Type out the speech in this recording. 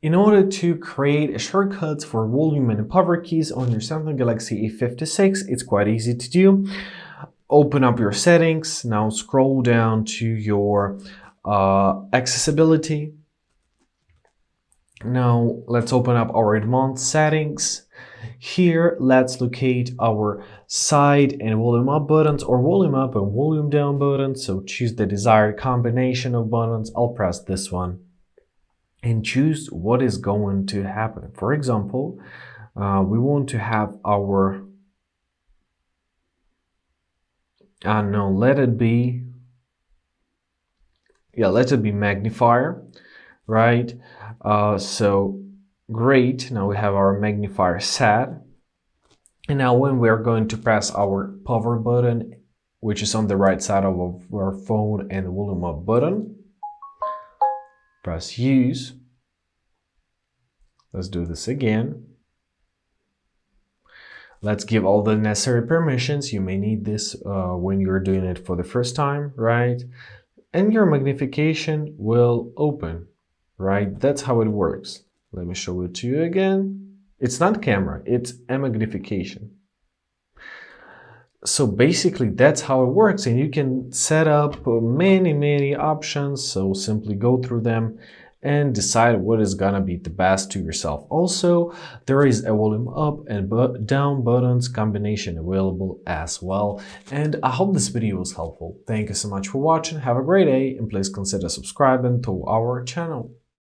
In order to create shortcuts for volume and power keys on your Samsung Galaxy A56, it's quite easy to do. Open up your settings, now scroll down to your accessibility. Now let's open up our advanced settings. Here, let's locate our side and volume up buttons or volume up and volume down buttons. So choose the desired combination of buttons. I'll press this one and choose what is going to happen. For example, we want to have our, let it be magnifier, right? So great, now we have our magnifier set. And now when we are going to press our power button, which is on the right side of our phone, and the volume up button, press use. Let's do this again. Let's give all the necessary permissions. You may need this when you're doing it for the first time, right? And your magnification will open, right? That's how it works. Let me show it to you again. It's not camera, it's a magnification. So basically that's how it works, and you can set up many options. So simply go through them and decide what is gonna be the best to yourself. Also, there is a volume up and down buttons combination available as well. And I hope this video was helpful. Thank you so much for watching. Have a great day, and please consider subscribing to our channel.